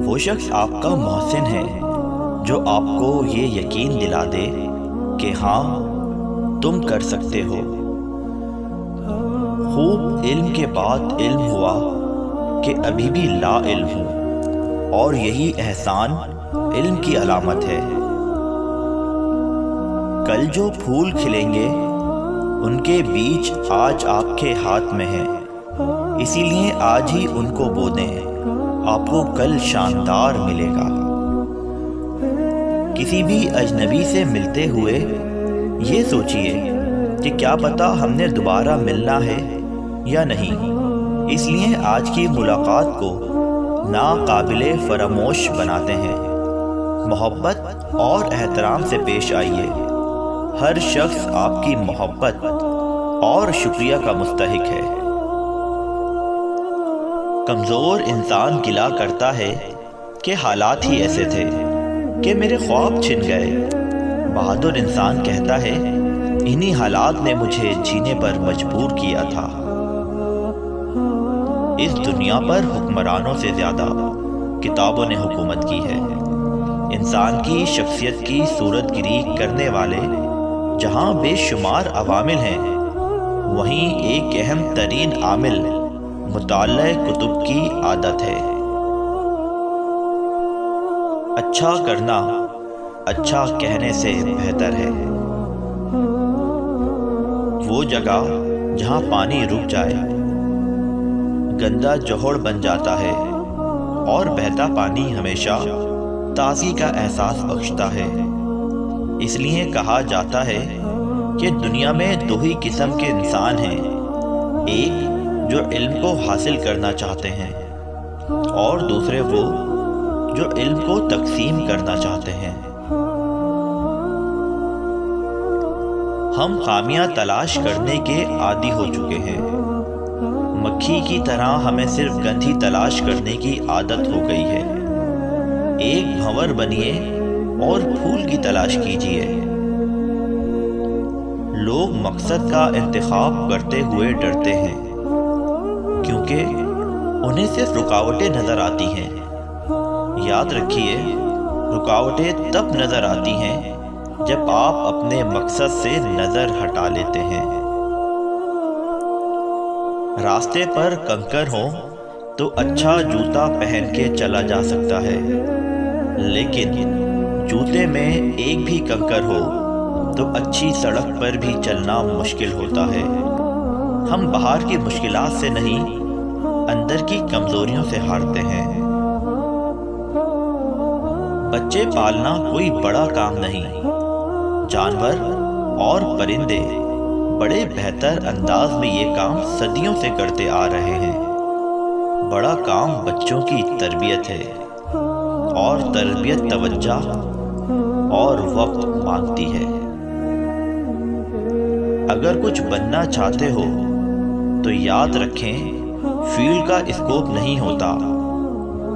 وہ شخص آپ کا محسن ہے جو آپ کو یہ یقین دلا دے کہ ہاں تم کر سکتے ہو۔ خوب علم کے بعد علم ہوا کہ ابھی بھی لا علم ہوں، اور یہی احسان علم کی علامت ہے۔ کل جو پھول کھلیں گے ان کے بیج آج آپ کے ہاتھ میں ہیں، اسی لیے آج ہی ان کو بو دیں، آپ کو کل شاندار ملے گا۔ کسی بھی اجنبی سے ملتے ہوئے یہ سوچئے کہ کیا پتہ ہم نے دوبارہ ملنا ہے یا نہیں، اس لیے آج کی ملاقات کو ناقابل فراموش بناتے ہیں۔ محبت اور احترام سے پیش آئیے، ہر شخص آپ کی محبت اور شکریہ کا مستحق ہے۔ کمزور انسان گلہ کرتا ہے کہ حالات ہی ایسے تھے کہ میرے خواب چھن گئے۔ بہادر انسان کہتا ہے انہی حالات نے مجھے جینے پر مجبور کیا تھا۔ اس دنیا پر حکمرانوں سے زیادہ کتابوں نے حکومت کی ہے۔ انسان کی شخصیت کی صورت گری کرنے والے جہاں بے شمار عوامل ہیں، وہیں ایک اہم ترین عامل مطالعہ کتب کی عادت ہے۔ اچھا کرنا اچھا کہنے سے بہتر ہے۔ وہ جگہ جہاں پانی رک جائے گندا جوہر بن جاتا ہے، اور بہتا پانی ہمیشہ تازگی کا احساس بخشتا ہے۔ اس لیے کہا جاتا ہے کہ دنیا میں دو ہی قسم کے انسان ہیں، ایک جو علم کو حاصل کرنا چاہتے ہیں، اور دوسرے وہ جو علم کو تقسیم کرنا چاہتے ہیں۔ ہم خامیاں تلاش کرنے کے عادی ہو چکے ہیں۔ مکھی کی طرح ہمیں صرف گندھ ہی تلاش کرنے کی عادت ہو گئی ہے۔ ایک بھنور بنیے اور پھول کی تلاش کیجیے۔ لوگ مقصد کا انتخاب کرتے ہوئے ڈرتے ہیں کیونکہ انہیں صرف رکاوٹیں نظر آتی ہیں۔ یاد رکھیے، رکاوٹیں تب نظر آتی ہیں جب آپ اپنے مقصد سے نظر ہٹا لیتے ہیں۔ راستے پر کنکر ہوں تو اچھا جوتا پہن کے چلا جا سکتا ہے، لیکن جوتے میں ایک بھی کنکر ہو تو اچھی سڑک پر بھی چلنا مشکل ہوتا ہے۔ ہم باہر کی مشکلات سے نہیں، اندر کی کمزوریوں سے ہارتے ہیں۔ بچے پالنا کوئی بڑا کام نہیں۔ جانور اور پرندے بڑے بہتر انداز میں یہ کام صدیوں سے کرتے آ رہے ہیں۔ بڑا کام بچوں کی تربیت ہے، اور تربیت توجہ اور وقت مانگتی ہے۔ اگر کچھ بننا چاہتے ہو تو یاد رکھیں، فیلڈ کا اسکوپ نہیں ہوتا،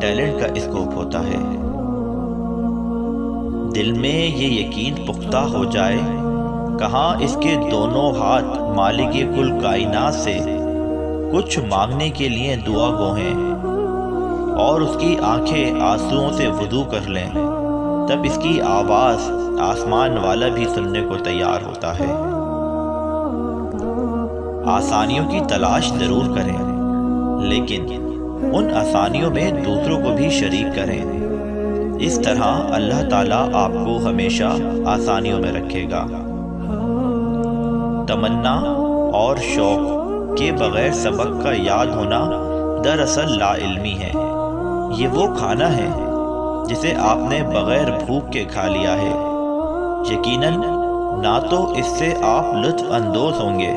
ٹیلنٹ کا اسکوپ ہوتا ہے۔ دل میں یہ یقین پختہ ہو جائے، کہاں اس کے دونوں ہاتھ مالک کل کائنات سے کچھ مانگنے کے لیے دعا گو ہیں، اور اس کی آنکھیں آنسوؤں سے وضو کر لیں، تب اس کی آواز آسمان والا بھی سننے کو تیار ہوتا ہے۔ آسانیوں کی تلاش ضرور کریں، لیکن ان آسانیوں میں دوسروں کو بھی شریک کریں۔ اس طرح اللہ تعالیٰ آپ کو ہمیشہ آسانیوں میں رکھے گا۔ تمنا اور شوق کے بغیر سبق کا یاد ہونا دراصل لا علمی ہے۔ یہ وہ کھانا ہے جسے آپ نے بغیر بھوک کے کھا لیا ہے۔ یقیناً نہ تو اس سے آپ لطف اندوز ہوں گے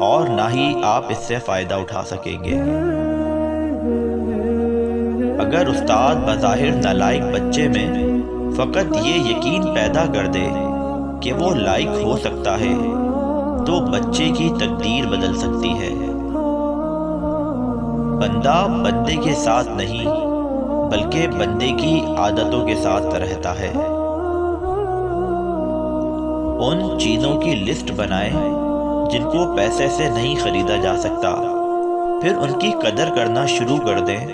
اور نہ ہی آپ اس سے فائدہ اٹھا سکیں گے۔ اگر استاد بظاہر نالائق بچے میں فقط یہ یقین پیدا کر دے کہ وہ لائق ہو سکتا ہے، تو بچے کی تقدیر بدل سکتی ہے۔ بندہ بندے کے ساتھ نہیں، بلکہ بندے کی عادتوں کے ساتھ رہتا ہے۔ ان چیزوں کی لسٹ بنائیں جن کو پیسے سے نہیں خریدا جا سکتا، پھر ان کی قدر کرنا شروع کر دیں،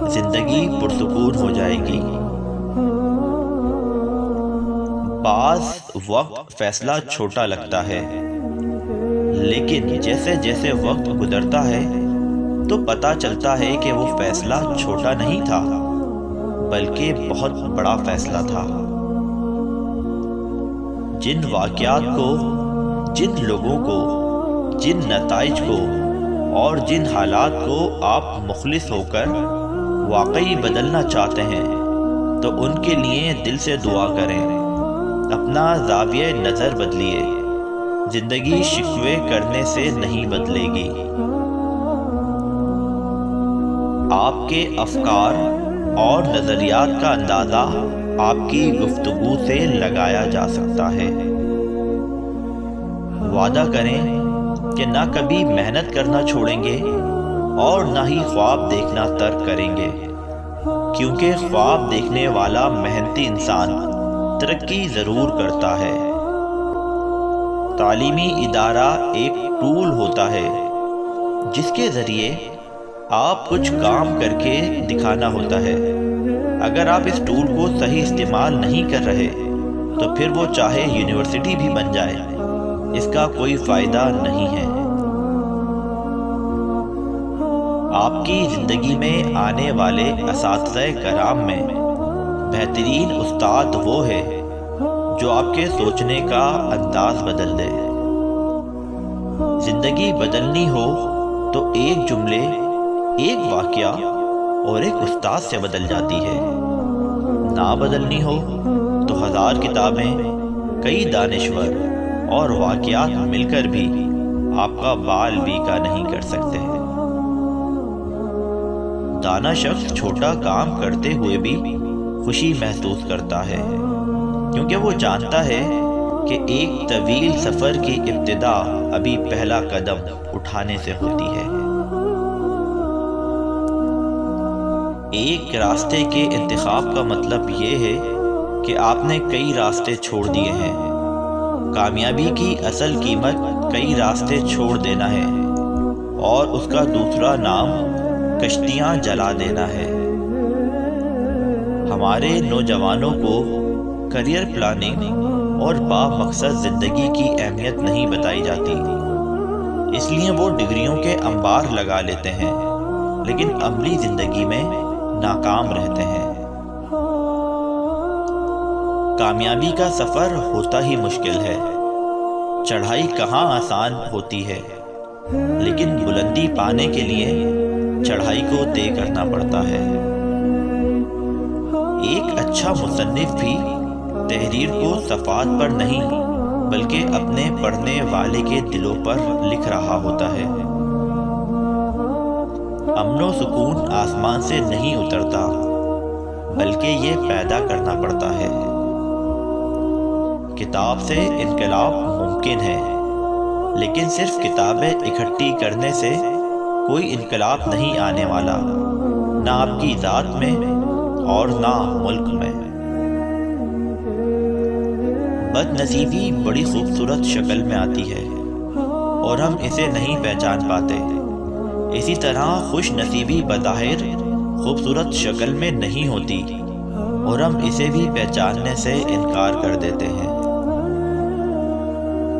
زندگی پرسکون ہو جائے گی۔ بعض وقت فیصلہ چھوٹا لگتا ہے، لیکن جیسے جیسے وقت گزرتا ہے تو پتہ چلتا ہے کہ وہ فیصلہ چھوٹا نہیں تھا بلکہ بہت بڑا فیصلہ تھا۔ جن واقعات کو، جن لوگوں کو، جن نتائج کو اور جن حالات کو آپ مخلص ہو کر واقعی بدلنا چاہتے ہیں تو ان کے لیے دل سے دعا کریں، اپنا زاویہ نظر بدلیے۔ زندگی شکوے کرنے سے نہیں بدلے گی۔ آپ کے افکار اور نظریات کا اندازہ آپ کی گفتگو سے لگایا جا سکتا ہے۔ وعدہ کریں کہ نہ کبھی محنت کرنا چھوڑیں گے اور نہ ہی خواب دیکھنا ترک کریں گے، کیونکہ خواب دیکھنے والا محنتی انسان ترقی ضرور کرتا ہے۔ تعلیمی ادارہ ایک ٹول ہوتا ہے جس کے ذریعے آپ کچھ کام کر کے دکھانا ہوتا ہے۔ اگر آپ اس ٹول کو صحیح استعمال نہیں کر رہے تو پھر وہ چاہے یونیورسٹی بھی بن جائے، اس کا کوئی فائدہ نہیں ہے۔ آپ کی زندگی میں آنے والے اساتذہ کرام میں بہترین استاد وہ ہے جو آپ کے سوچنے کا انداز بدل دے۔ زندگی بدلنی ہو تو ایک جملے، ایک واقعہ اور ایک استاد سے بدل جاتی ہے۔ نہ بدلنی ہو تو 1000 کتابیں، کئی دانشور اور واقعات مل کر بھی آپ کا بال بیکا نہیں کر سکتے۔ دانا شخص چھوٹا کام کرتے ہوئے بھی خوشی محسوس کرتا ہے، کیونکہ وہ جانتا ہے کہ ایک طویل سفر کی ابتدا ابھی پہلا قدم اٹھانے سے ہوتی ہے۔ ایک راستے کے انتخاب کا مطلب یہ ہے کہ آپ نے کئی راستے چھوڑ دیے ہیں۔ کامیابی کی اصل قیمت کئی راستے چھوڑ دینا ہے، اور اس کا دوسرا نام کشتیاں جلا دینا ہے۔ ہمارے نوجوانوں کو کریئر پلاننگ اور با مقصد زندگی کی اہمیت نہیں بتائی جاتی، اس لیے وہ ڈگریوں کے انبار لگا لیتے ہیں لیکن عملی زندگی میں ناکام رہتے ہیں۔ کامیابی کا سفر ہوتا ہی مشکل ہے، چڑھائی کہاں آسان ہوتی ہے، لیکن بلندی پانے کے لیے چڑھائی کو طے کرنا پڑتا ہے۔ ایک اچھا مصنف بھی تحریر کو صفحات پر نہیں بلکہ اپنے پڑھنے والے کے دلوں پر لکھ رہا ہوتا ہے۔ امن و سکون آسمان سے نہیں اترتا بلکہ یہ پیدا کرنا پڑتا ہے۔ کتاب سے انقلاب ممکن ہے، لیکن صرف کتابیں اکٹھی کرنے سے کوئی انقلاب نہیں آنے والا، نہ آپ کی ذات میں اور نہ ملک میں۔ بد نصیبی بڑی خوبصورت شکل میں آتی ہے اور ہم اسے نہیں پہچان پاتے۔ اسی طرح خوش نصیبی بظاہر خوبصورت شکل میں نہیں ہوتی اور ہم اسے بھی پہچاننے سے انکار کر دیتے ہیں۔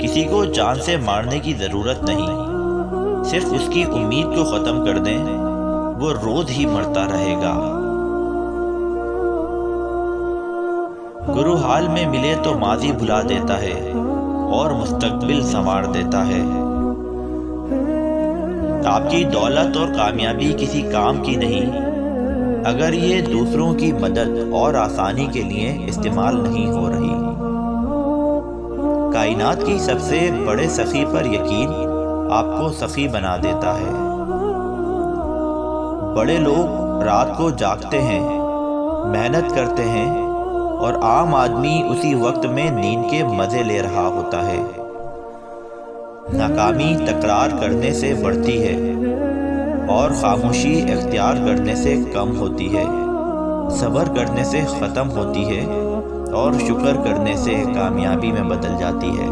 کسی کو جان سے مارنے کی ضرورت نہیں، صرف اس کی امید کو ختم کر دیں، وہ روز ہی مرتا رہے گا۔ گرو حال میں ملے تو ماضی بھلا دیتا ہے اور مستقبل سنوار دیتا ہے۔ آپ کی دولت اور کامیابی کسی کام کی نہیں اگر یہ دوسروں کی مدد اور آسانی کے لیے استعمال نہیں ہو رہی۔ کائنات کی سب سے بڑے سخی پر یقین آپ کو سخی بنا دیتا ہے۔ بڑے لوگ رات کو جاگتے ہیں، محنت کرتے ہیں، اور عام آدمی اسی وقت میں نیند کے مزے لے رہا ہوتا ہے۔ ناکامی تکرار کرنے سے بڑھتی ہے اور خاموشی اختیار کرنے سے کم ہوتی ہے۔ صبر کرنے سے ختم ہوتی ہے اور شکر کرنے سے کامیابی میں بدل جاتی ہے۔